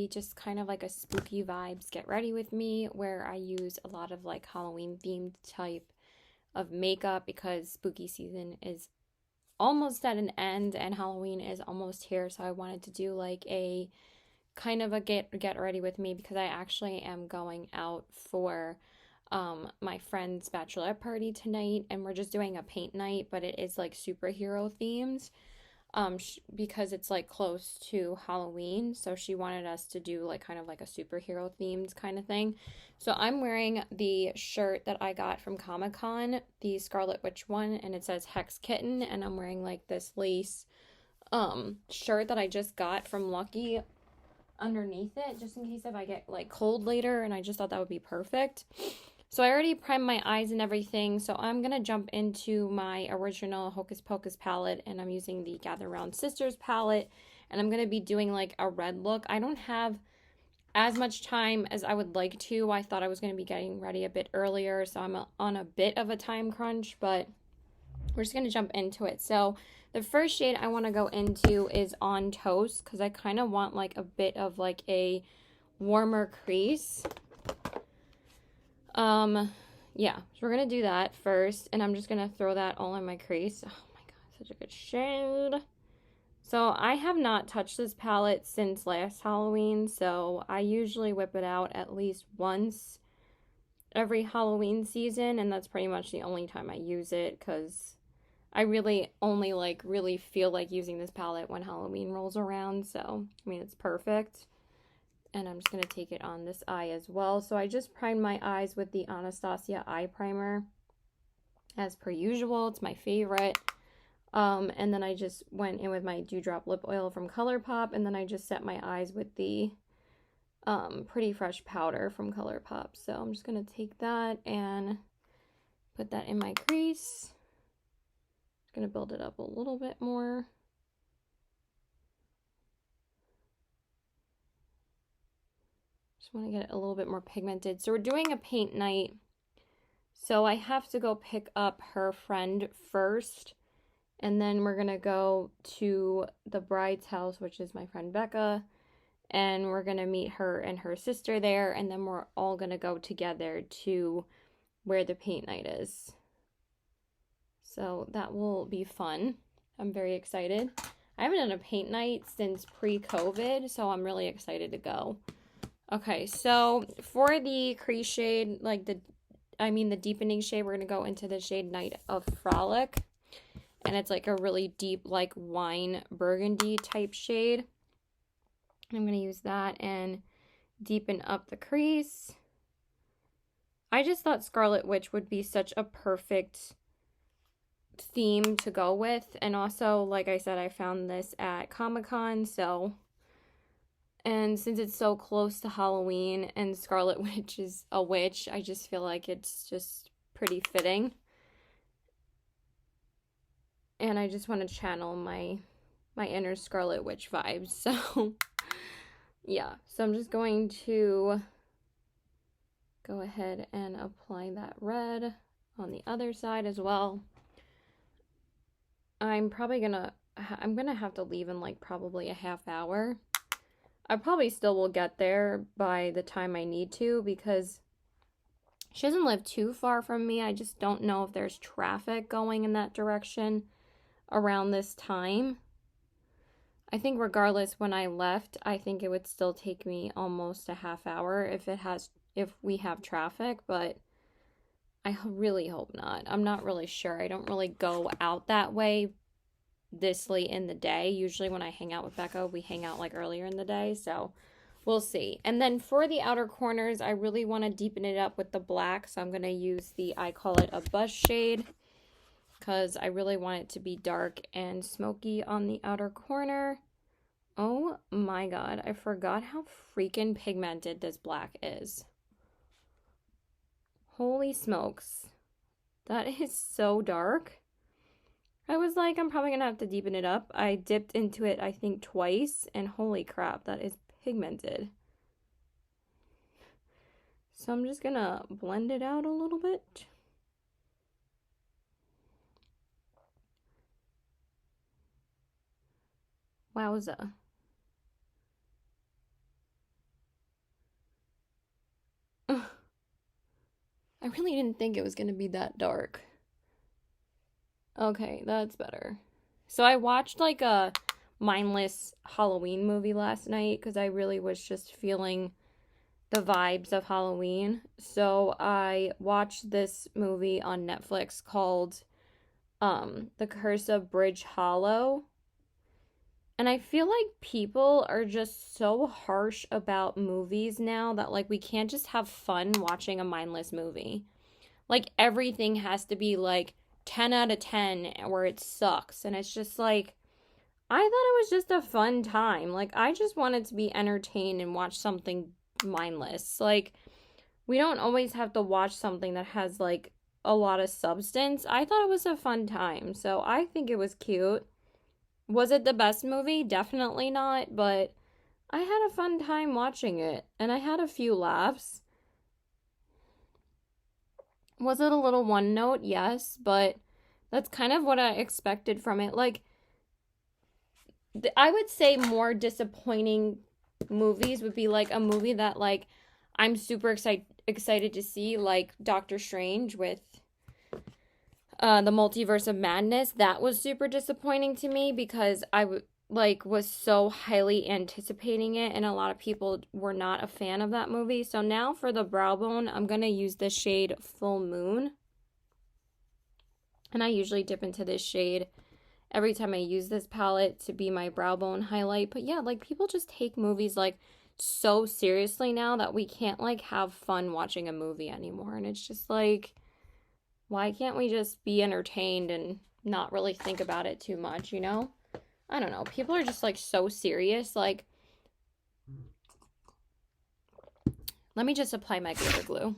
be just kind of like a spooky vibes get ready with me, where I use a lot of like Halloween themed type of makeup because spooky season is almost at an end and Halloween is almost here. So I wanted to do like a kind of a get ready with me, because I actually am going out for my friend's bachelorette party tonight, and we're just doing a paint night, but it is like superhero themed, because it's like close to Halloween, so she wanted us to do like kind of like a superhero themed kind of thing. So I'm wearing the shirt that I got from Comic-Con, the Scarlet Witch one, and it says Hex Kitten, and I'm wearing like this lace shirt that I just got from Lucky underneath it, just in case if I get like cold later, and I just thought that would be perfect. So I already primed my eyes and everything, so I'm going to jump into my original Hocus Pocus palette, and I'm using the Gather Round Sisters palette, and I'm going to be doing like a red look. I don't have as much time as I would like to. I thought I was going to be getting ready a bit earlier, so I'm on a bit of a time crunch, but we're just going to jump into it. So the first shade I want to go into is On Toast, because I kind of want like a bit of like a warmer crease. Yeah, so we're gonna do that first, and I'm just gonna throw that all in my crease. Oh my god, such a good shade. So I have not touched this palette since last Halloween, so I usually whip it out at least once every Halloween season, and that's pretty much the only time I use it, because I really only like really feel like using this palette when Halloween rolls around. So I mean, it's perfect. And I'm just going to take it on this eye as well. So I just primed my eyes with the Anastasia eye primer as per usual. It's my favorite. And then I just went in with my Dewdrop lip oil from Colourpop, and then I just set my eyes with the Pretty Fresh powder from Colourpop. So I'm just going to take that and put that in my crease. Just going to build it up a little bit more. Just want to get it a little bit more pigmented. So we're doing a paint night, so I have to go pick up her friend first, and then we're gonna go to the bride's house, which is my friend Becca, and we're gonna meet her and her sister there, and then we're all gonna go together to where the paint night is. So that will be fun. I'm very excited. I haven't done a paint night since pre-COVID, so I'm really excited to go. Okay, so for the crease shade, like the deepening shade, we're going to go into the shade Night of Frolic. And it's like a really deep, like wine burgundy type shade. I'm going to use that and deepen up the crease. I just thought Scarlet Witch would be such a perfect theme to go with. And also, like I said, I found this at Comic-Con, so... And since it's so close to Halloween and Scarlet Witch is a witch, I just feel like it's just pretty fitting. And I just want to channel my inner Scarlet Witch vibes. So, yeah. So I'm just going to go ahead and apply that red on the other side as well. I'm gonna have to leave in like probably a half hour. I probably still will get there by the time I need to, because she doesn't live too far from me. I just don't know if there's traffic going in that direction around this time. I think regardless, when I left, I think it would still take me almost a half hour if we have traffic, but I really hope not. I'm not really sure. I don't really go out that way this late in the day. Usually when I hang out with Becca, we hang out like earlier in the day, so we'll see. And then for the outer corners, I really want to deepen it up with the black, so I'm going to use I call it a bus shade, because I really want it to be dark and smoky on the outer corner. Oh my god, I forgot how freaking pigmented this black is. Holy smokes. That is so dark. I was like, I'm probably gonna have to deepen it up. I dipped into it, I think, twice, and holy crap, that is pigmented. So I'm just gonna blend it out a little bit. Wowza. I really didn't think it was going to be that dark. Okay, that's better. So I watched like a mindless Halloween movie last night because I really was just feeling the vibes of Halloween. So I watched this movie on Netflix called The Curse of Bridge Hollow. And I feel like people are just so harsh about movies now that like we can't just have fun watching a mindless movie. Like everything has to be like 10 out of 10 where it sucks. And it's just like I thought it was just a fun time. Like I just wanted to be entertained and watch something mindless. Like we don't always have to watch something that has like a lot of substance. I thought it was a fun time. So I think it was cute. Was it the best movie? Definitely not, but I had a fun time watching it and I had a few laughs. Was it a little one note? Yes, but that's kind of what I expected from it. Like, I would say more disappointing movies would be like a movie that like I'm super excited to see, like Doctor Strange with the Multiverse of Madness. That was super disappointing to me because like was so highly anticipating it and a lot of people were not a fan of that movie. So now for the brow bone, I'm going to use the shade Full Moon. And I usually dip into this shade every time I use this palette to be my brow bone highlight. But yeah, like people just take movies like so seriously now that we can't like have fun watching a movie anymore. And it's just like, why can't we just be entertained and not really think about it too much, you know? I don't know. People are just like so serious. Like, let me just apply my glitter glue.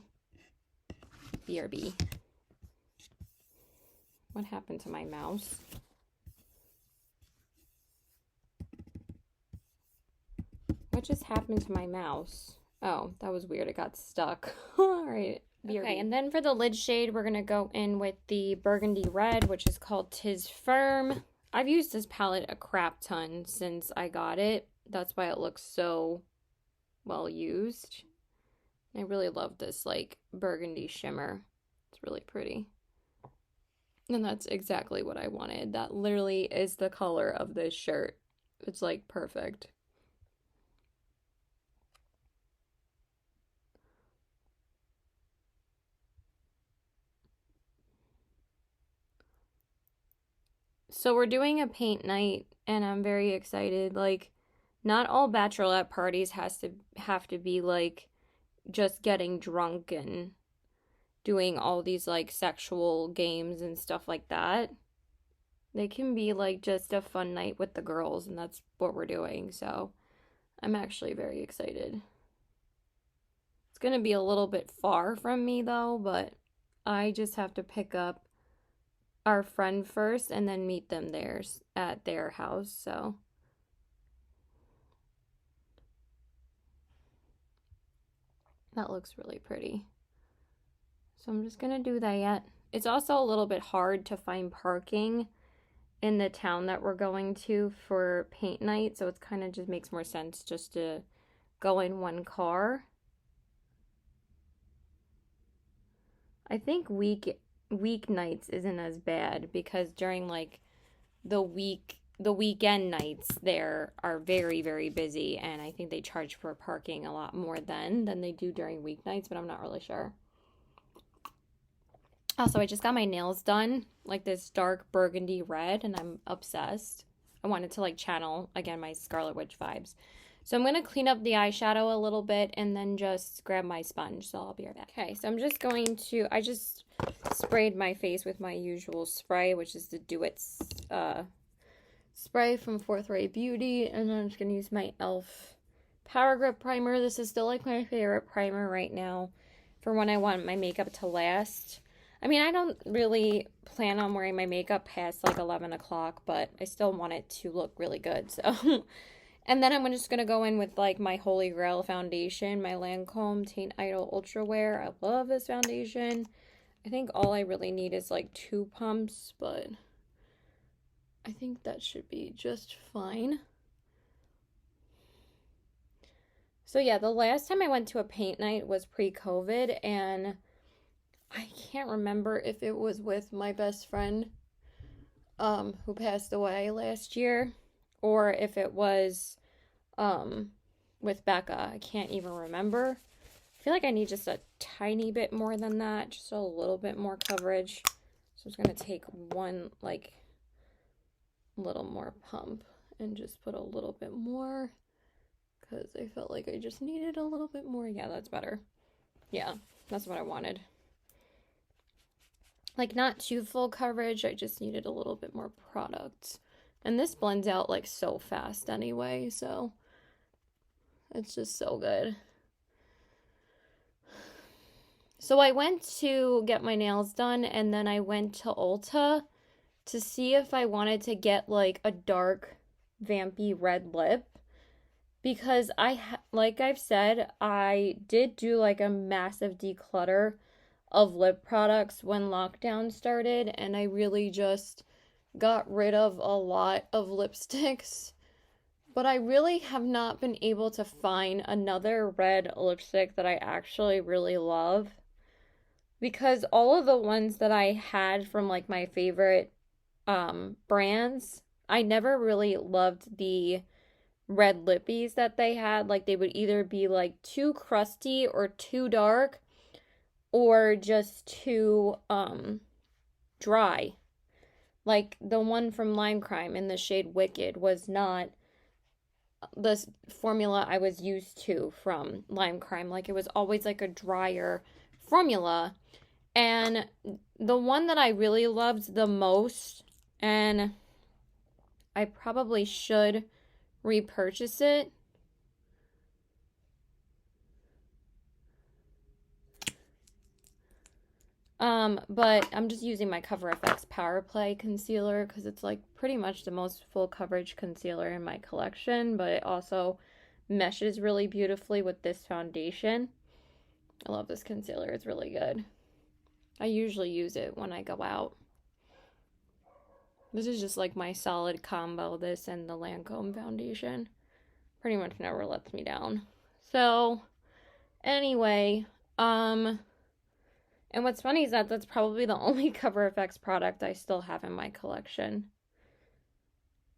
BRB. What happened to my mouse? What just happened to my mouse? Oh, that was weird. It got stuck. All right. BRB. Okay, and then for the lid shade, we're going to go in with the burgundy red, which is called Tis Firm. I've used this palette a crap ton since I got it. That's why it looks so well used. I really love this like burgundy shimmer. It's really pretty. And that's exactly what I wanted. That literally is the color of this shirt. It's like perfect. So we're doing a paint night and I'm very excited. Like not all bachelorette parties have to be like just getting drunk and doing all these like sexual games and stuff like that. They can be like just a fun night with the girls, and that's what we're doing. So I'm actually very excited. It's going to be a little bit far from me though, but I just have to pick up our friend first and then meet them there at their house. So that looks really pretty. So I'm just going to do that. It's also a little bit hard to find parking in the town that we're going to for paint night, so it kind of just makes more sense just to go in one car. I think weeknights isn't as bad because during like the weekend nights there are very, very busy, and I think they charge for parking a lot more than they do during weeknights, but I'm not really sure. Also, I just got my nails done, like this dark burgundy red, and I'm obsessed. I wanted to like channel, again, my Scarlet Witch vibes. So I'm going to clean up the eyeshadow a little bit and then just grab my sponge, so I'll be right back. Okay, so I'm just going to, I just sprayed my face with my usual spray, which is the Do It spray from Fourth Ray Beauty, and then I'm just going to use my e.l.f. Power Grip Primer. This is still like my favorite primer right now for when I want my makeup to last. I mean, I don't really plan on wearing my makeup past like 11 o'clock, but I still want it to look really good. So, and then I'm just going to go in with like my Holy Grail foundation, my Lancome Teen Idol Ultra Wear. I love this foundation. I think all I really need is like 2 pumps, but I think that should be just fine. So yeah, the last time I went to a paint night was pre-COVID, and can't remember if it was with my best friend who passed away last year, or if it was with Becca. I can't even remember. I feel like I need just a tiny bit more than that, just a little bit more coverage. So I'm just going to take one, like, little more pump and just put a little bit more because I felt like I just needed a little bit more. Yeah, that's better. Yeah, that's what I wanted. Like, not too full coverage, I just needed a little bit more product. And this blends out, like, so fast anyway, so it's just so good. So I went to get my nails done, and then I went to Ulta to see if I wanted to get, like, a dark, vampy red lip. Because like I've said, I did do, like, a massive declutter of lip products when lockdown started, and I really just got rid of a lot of lipsticks. But I really have not been able to find another red lipstick that I actually really love. Because all of the ones that I had from, like, my favorite brands, I never really loved the red lippies that they had. Like, they would either be, like, too crusty or too dark or just too dry. Like, the one from Lime Crime in the shade Wicked was not the formula I was used to from Lime Crime. Like, it was always, like, a drier formula. And the one that I really loved the most, and I probably should repurchase it, but I'm just using my Cover FX Power Play concealer because it's, like, pretty much the most full coverage concealer in my collection, but it also meshes really beautifully with this foundation. I love this concealer. It's really good. I usually use it when I go out. This is just, like, my solid combo, this and the Lancome foundation. Pretty much never lets me down. So, anyway, and what's funny is that that's probably the only Cover FX product I still have in my collection.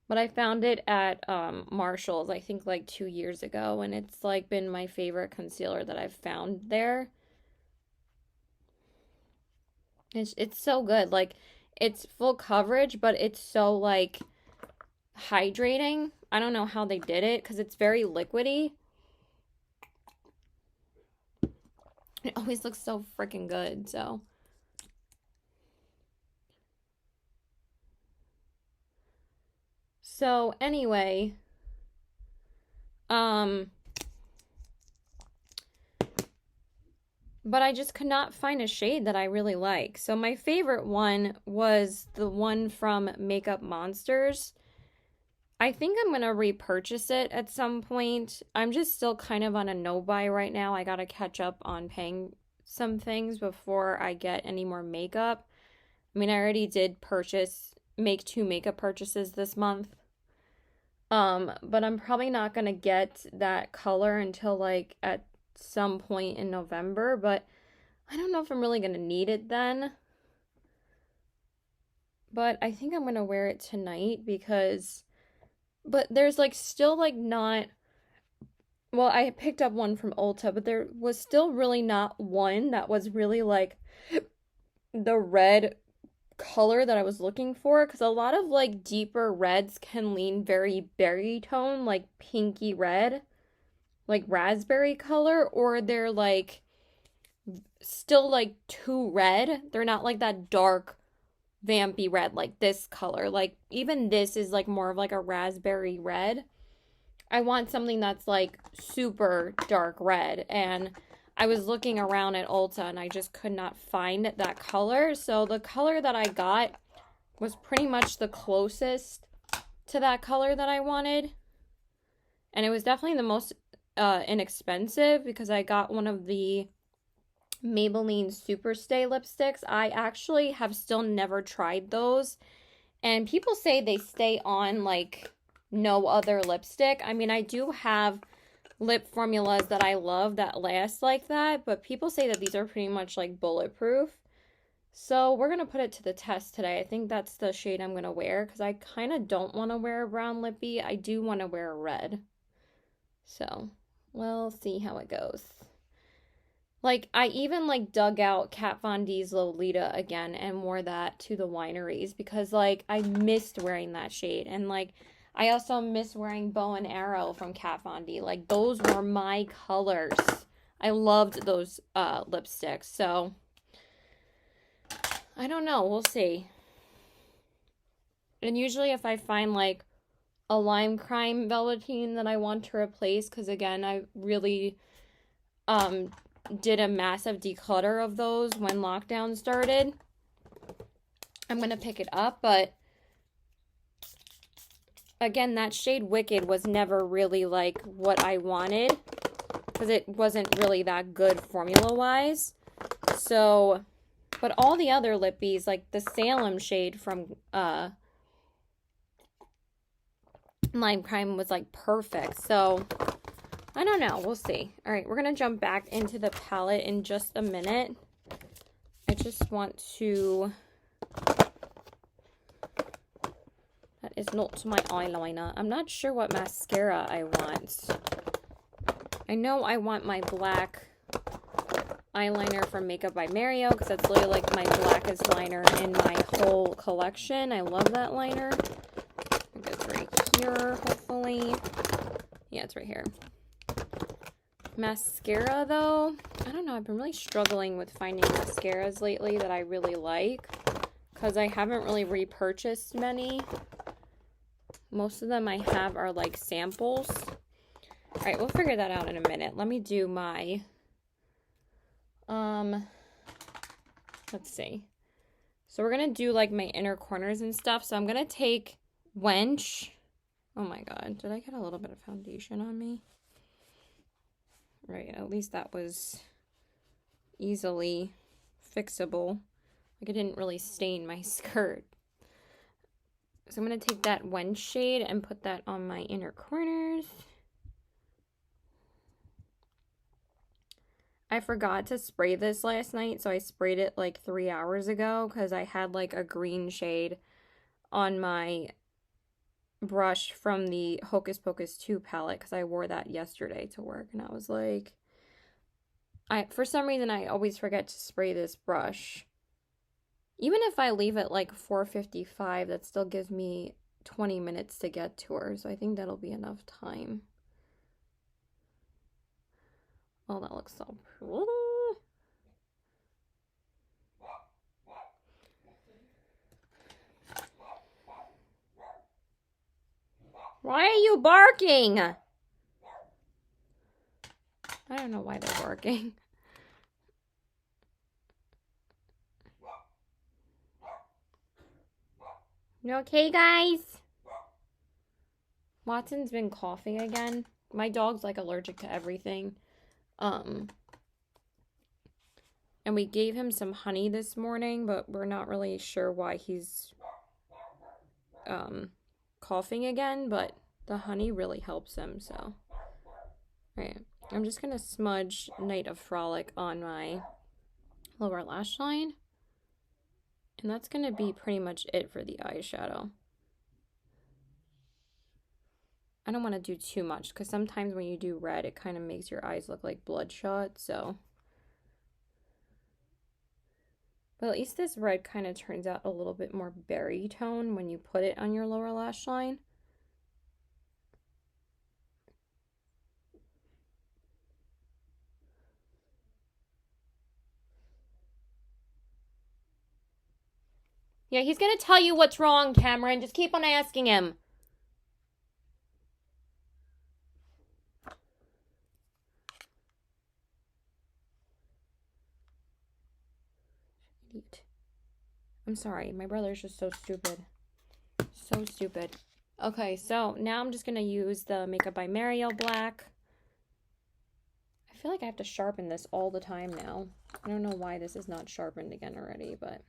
But I found it at Marshall's, I think, like 2 years ago, and it's, like, been my favorite concealer that I've found there. It's so good. Like, it's full coverage, but it's so, like, hydrating. I don't know how they did it because it's very liquidy. It always looks so freaking good, so. So, anyway, but I just could not find a shade that I really like. So my favorite one was the one from Makeup Monsters. I think I'm going to repurchase it at some point. I'm just still kind of on a no-buy right now. I got to catch up on paying some things before I get any more makeup. I mean, I already did make 2 makeup purchases this month. But I'm probably not going to get that color until, like, at some point in November, but I don't know if I'm really going to need it then. But I think I'm going to wear it tonight but there's, like, still, like, not, well, I picked up one from Ulta, but there was still really not one that was really, like, the red color that I was looking for, because a lot of, like, deeper reds can lean very berry tone, like pinky red, like raspberry color, or they're, like, still, like, too red. They're not, like, that dark vampy red like this color. Like, even this is, like, more of, like, a raspberry red. I want something that's, like, super dark red, and I was looking around at Ulta and I just could not find that color. So the color that I got was pretty much the closest to that color that I wanted. And it was definitely the most inexpensive because I got one of the Maybelline Superstay lipsticks. I actually have still never tried those. And people say they stay on like no other lipstick. I mean, I do have lip formulas that I love that last like that, but people say that these are pretty much like bulletproof. So we're going to put it to the test today. I think that's the shade I'm going to wear because I kind of don't want to wear a brown lippy. I do want to wear a red. So we'll see how it goes. Like, I even, like, dug out Kat Von D's Lolita again and wore that to the wineries because, like, I missed wearing that shade. And, like, I also miss wearing Bow and Arrow from Kat Von D. Like, those were my colors. I loved those lipsticks. So, I don't know. We'll see. And usually if I find, like, a lime crime velveteen that I want to replace, because, again, I really did a massive declutter of those when lockdown started, I'm going to pick it up. But again, that shade Wicked was never really like what I wanted because it wasn't really that good formula-wise. So, but all the other lippies, like the Salem shade from Lime Crime was like perfect. So, I don't know. We'll see. All right, we're going to jump back into the palette in just a minute. I just want to... That is not my eyeliner. I'm not sure what mascara I want. I know I want my black eyeliner from Makeup by Mario because that's literally like my blackest liner in my whole collection. I love that liner. I think it's right here, hopefully. Yeah, it's right here. Mascara, though, I don't know. I've been really struggling with finding mascaras lately that I really like because I haven't really repurchased many. Most of them I have are like samples. All right, we'll figure that out in a minute. Let me do my, let's see. So we're going to do like my inner corners and stuff. So I'm going to take Wench. Oh my God, did I get a little bit of foundation on me? Right, at least that was easily fixable. Like it didn't really stain my skirt. So I'm going to take that Wench shade and put that on my inner corners. I forgot to spray this last night, so I sprayed it like 3 hours ago because I had like a green shade on my brush from the Hocus Pocus 2 palette because I wore that yesterday to work, and I was like, for some reason I always forget to spray this brush. Even if I leave it like 4:55, that still gives me 20 minutes to get to her, so I think that'll be enough time. Oh, that looks so pretty. Why are you barking? I don't know why they're barking. You okay, guys? Watson's been coughing again. My dog's like allergic to everything. And we gave him some honey this morning, but we're not really sure why he's coughing again, but the honey really helps him, so. Alright, I'm just gonna smudge Night of Frolic on my lower lash line. And that's gonna be pretty much it for the eyeshadow. I don't want to do too much because sometimes when you do red, it kind of makes your eyes look like bloodshot, so. But at least this red kind of turns out a little bit more berry tone when you put it on your lower lash line. Yeah, he's gonna tell you what's wrong, Cameron. Just keep on asking him. I'm sorry, my brother's just so stupid. So stupid. Okay, so now I'm just gonna use the Makeup by Mario black. I feel like I have to sharpen this all the time now. I don't know why this is not sharpened again already, but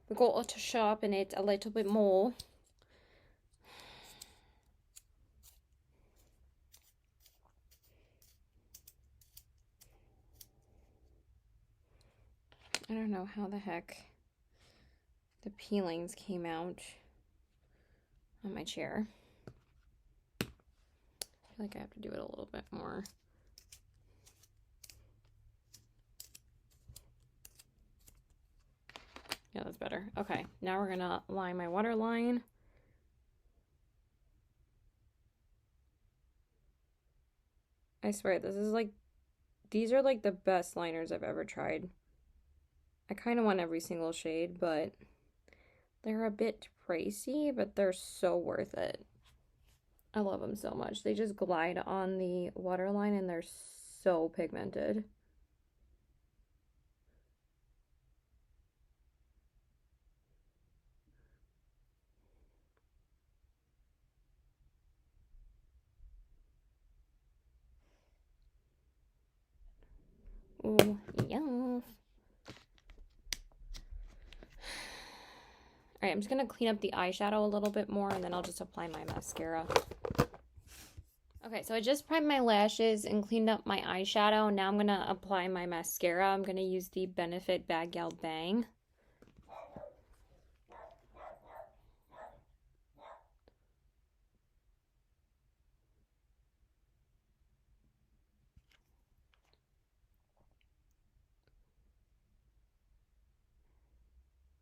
we got to sharpen it a little bit more. I don't know how the heck the peelings came out on my chair. I feel like I have to do it a little bit more. Yeah, that's better. Okay, now we're gonna line my waterline. I swear, this is like, these are like the best liners I've ever tried. I kind of want every single shade, but they're a bit pricey, but they're so worth it. I love them so much. They just glide on the waterline and they're so pigmented. Ooh, yes. Alright, I'm just going to clean up the eyeshadow a little bit more, and then I'll just apply my mascara. Okay, so I just primed my lashes and cleaned up my eyeshadow. Now I'm going to apply my mascara. I'm going to use the Benefit Bad Gal Bang.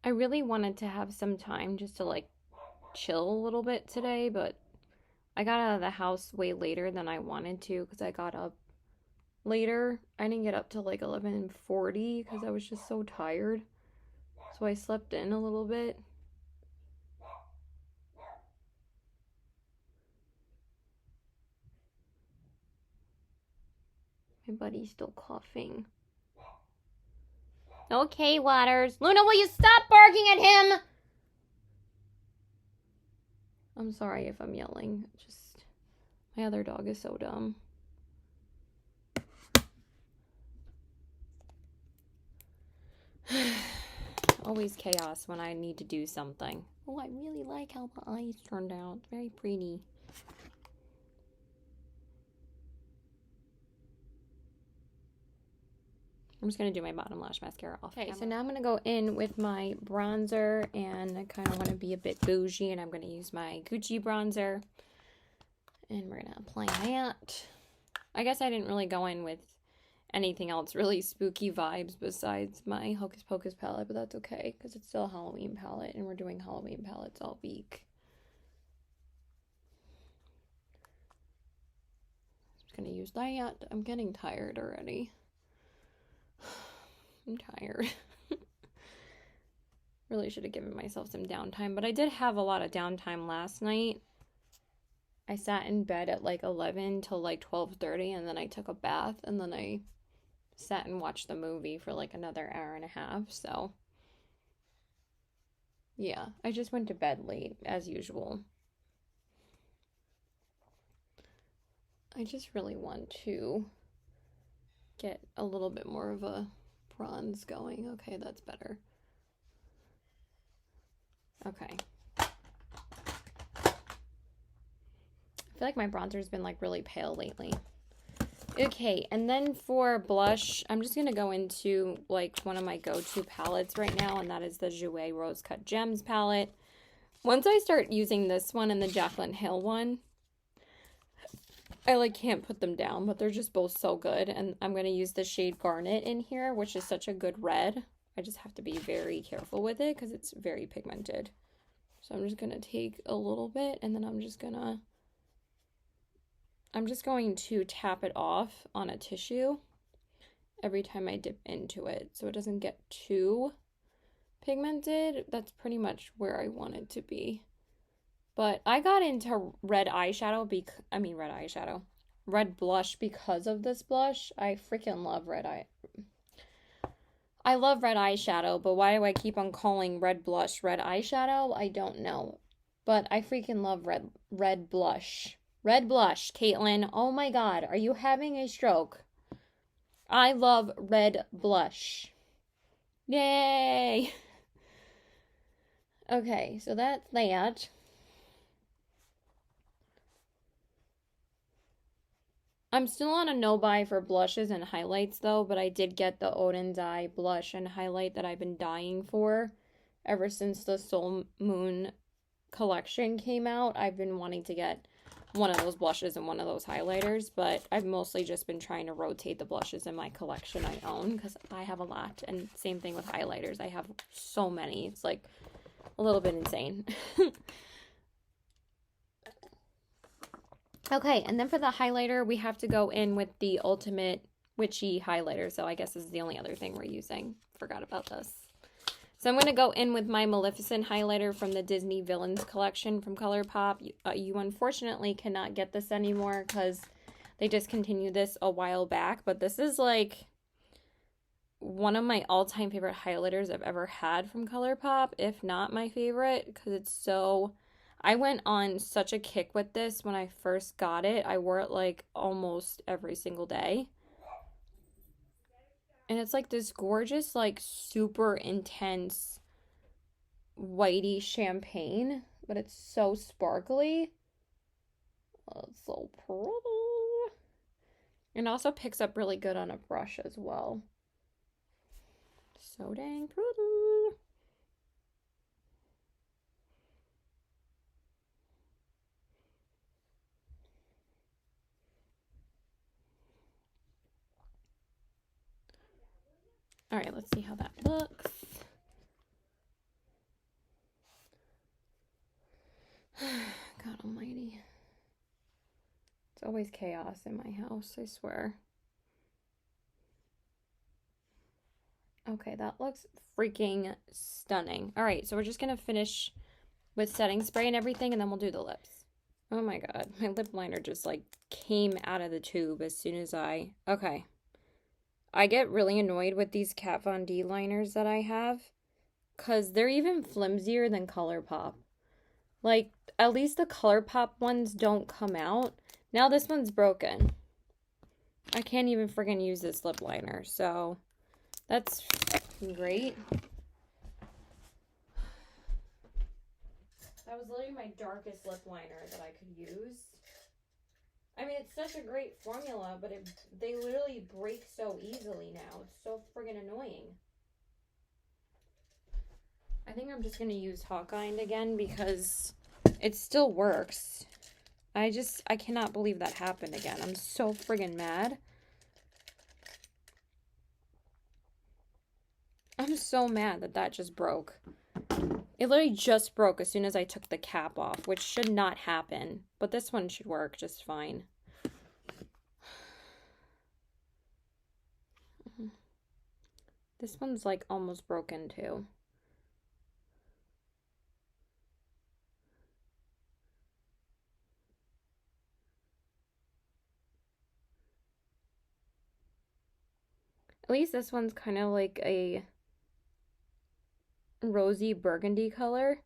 I really wanted to have some time just to like chill a little bit today, but I got out of the house way later than I wanted to because I got up later. I didn't get up till like 11:40 because I was just so tired. So I slept in a little bit. My buddy's still coughing. Okay, Waters. Luna, will you stop barking at him? I'm sorry if I'm yelling. Just, my other dog is so dumb. Always chaos when I need to do something. Oh, I really like how the eyes turned out. Very pretty. I'm just going to do my bottom lash mascara off. Okay, so now I'm going to go in with my bronzer, and I kind of want to be a bit bougie, and I'm going to use my Gucci bronzer. And we're going to apply that. I guess I didn't really go in with anything else really spooky vibes besides my Hocus Pocus palette, but that's okay, because it's still a Halloween palette, and we're doing Halloween palettes all week. I'm just going to use that. I'm getting tired already. I'm tired. Really should have given myself some downtime, but I did have a lot of downtime last night. I sat in bed at like 11 till like 12:30, and then I took a bath, and then I sat and watched the movie for like another hour and a half. So yeah, I just went to bed late as usual. I just really want to get a little bit more of a bronze going. Okay, that's better. Okay. I feel like my bronzer's been like really pale lately. Okay, and then for blush, I'm just going to go into like one of my go-to palettes right now, and that is the Jouer Rose Cut Gems palette. Once I start using this one and the Jaclyn Hill one, I like can't put them down, but they're just both so good. And I'm going to use the shade Garnet in here, which is such a good red. I just have to be very careful with it because it's very pigmented. So I'm just going to take a little bit, and then I'm just going to tap it off on a tissue every time I dip into it so it doesn't get too pigmented. That's pretty much where I want it to be. But I got into red blush because of this blush. I freaking love I love red eyeshadow, but why do I keep on calling red blush red eyeshadow? I don't know. But I freaking love red blush. Red blush, Caitlin. Oh my god, are you having a stroke? I love red blush. Yay! Okay, so that's that. I'm still on a no-buy for blushes and highlights, though, but I did get the Oden's Eye blush and highlight that I've been dying for. ever since the Soul Moon collection came out. I've been wanting to get one of those blushes and one of those highlighters, but I've mostly just been trying to rotate the blushes in my collection I own because I have a lot. And same thing with highlighters. I have so many. It's like a little bit insane. Okay, and then for the highlighter, we have to go in with the Ultimate Witchy highlighter. So I guess this is the only other thing we're using. Forgot about this. So I'm going to go in with my Maleficent highlighter from the Disney Villains collection from Colourpop. You unfortunately cannot get this anymore because they discontinued this a while back. But this is like one of my all-time favorite highlighters I've ever had from Colourpop, if not my favorite, because it's so... I went on such a kick with this when I first got it. I wore it like almost every single day. And it's like this gorgeous, like super intense whitey champagne, but it's so sparkly. Oh, it's so pretty. And also picks up really good on a brush as well. So dang pretty. All right, let's see how that looks. God almighty. It's always chaos in my house, I swear. Okay, that looks freaking stunning. All right, so we're just going to finish with setting spray and everything, and then we'll do the lips. Oh my god, my lip liner just like came out of the tube as soon as okay. I get really annoyed with these Kat Von D liners that I have because they're even flimsier than Colourpop. Like, at least the Colourpop ones don't come out. Now this one's broken. I can't even friggin' use this lip liner, so that's great. That was literally my darkest lip liner that I could use. I mean, it's such a great formula, but they literally break so easily now. It's so friggin' annoying. I think I'm just going to use Hawkeye again because it still works. I cannot believe that happened again. I'm so friggin' mad. I'm so mad that that just broke. It literally just broke as soon as I took the cap off, which should not happen. But this one should work just fine. This one's like almost broken too. At least this one's kind of like a rosy burgundy color.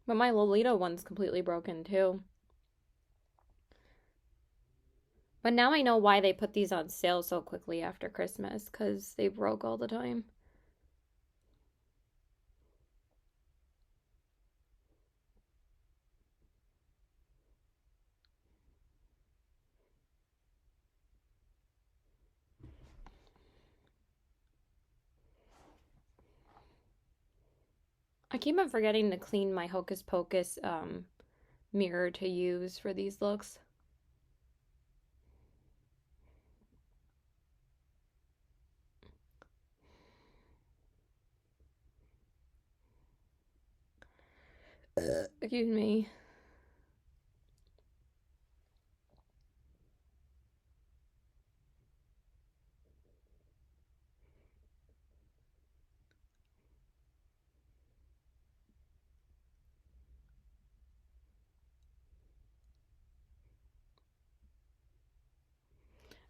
But my Lolita one's completely broken too. But now I know why they put these on sale so quickly after Christmas, because they broke all the time. I keep on forgetting to clean my Hocus Pocus mirror to use for these looks. Excuse me.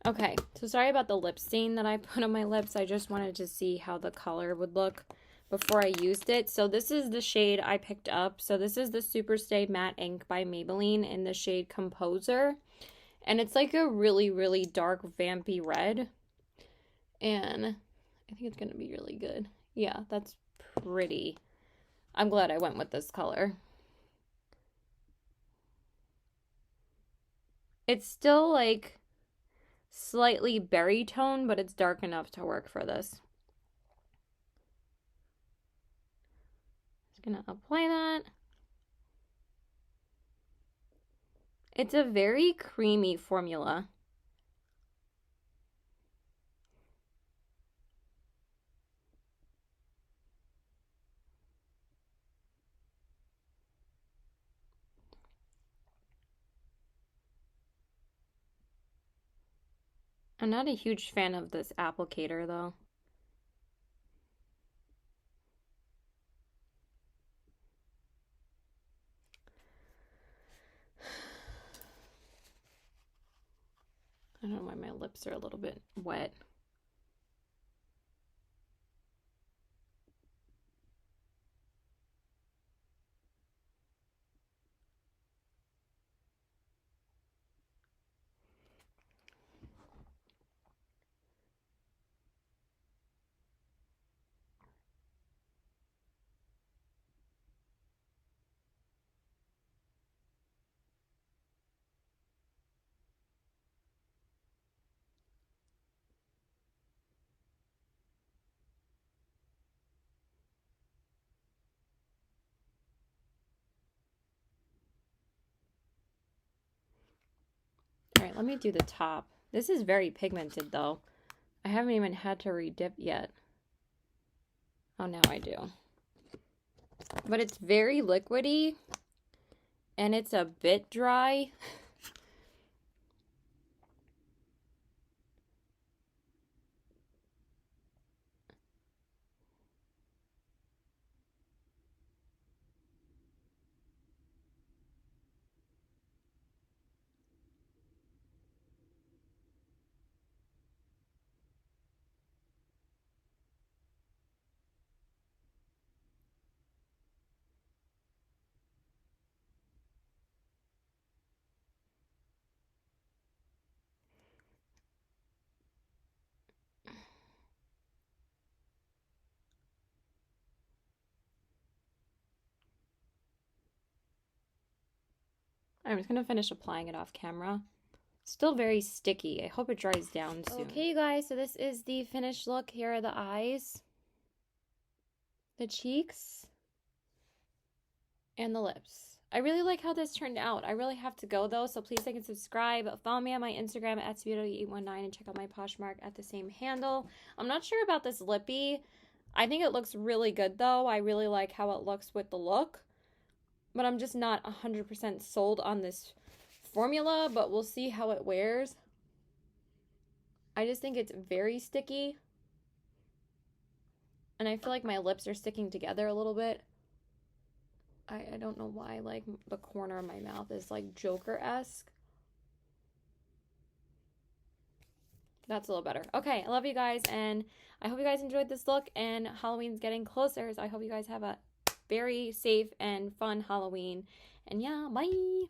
Okay, so sorry about the lip stain that I put on my lips. I just wanted to see how the color would look before I used it. So this is the shade I picked up. So this is the Superstay Matte Ink by Maybelline in the shade Composer. And it's like a really, really dark vampy red. And I think it's going to be really good. Yeah, that's pretty. I'm glad I went with this color. It's still like slightly berry tone, but it's dark enough to work for this. Gonna apply that. It's a very creamy formula. I'm not a huge fan of this applicator though. I don't know why my lips are a little bit wet. All right, let me do the top. This is very pigmented though. I haven't even had to redip yet. Oh, now I do. But it's very liquidy and it's a bit dry. I'm just gonna finish applying it off camera. Still very sticky. I hope it dries down soon. Okay, you guys, so this is the finished look. Here are the eyes, the cheeks, and the lips. I really like how this turned out. I really have to go though, so please like and subscribe. Follow me on my Instagram at Sweeto819 and check out my Poshmark at the same handle. I'm not sure about this lippy. I think it looks really good though. I really like how it looks with the look, but I'm just not 100% sold on this formula, but we'll see how it wears. I just think it's very sticky. And I feel like my lips are sticking together a little bit. I don't know why, like, the corner of my mouth is, like, Joker-esque. That's a little better. Okay, I love you guys, and I hope you guys enjoyed this look, and Halloween's getting closer, so I hope you guys have a very safe and fun Halloween. And yeah, bye!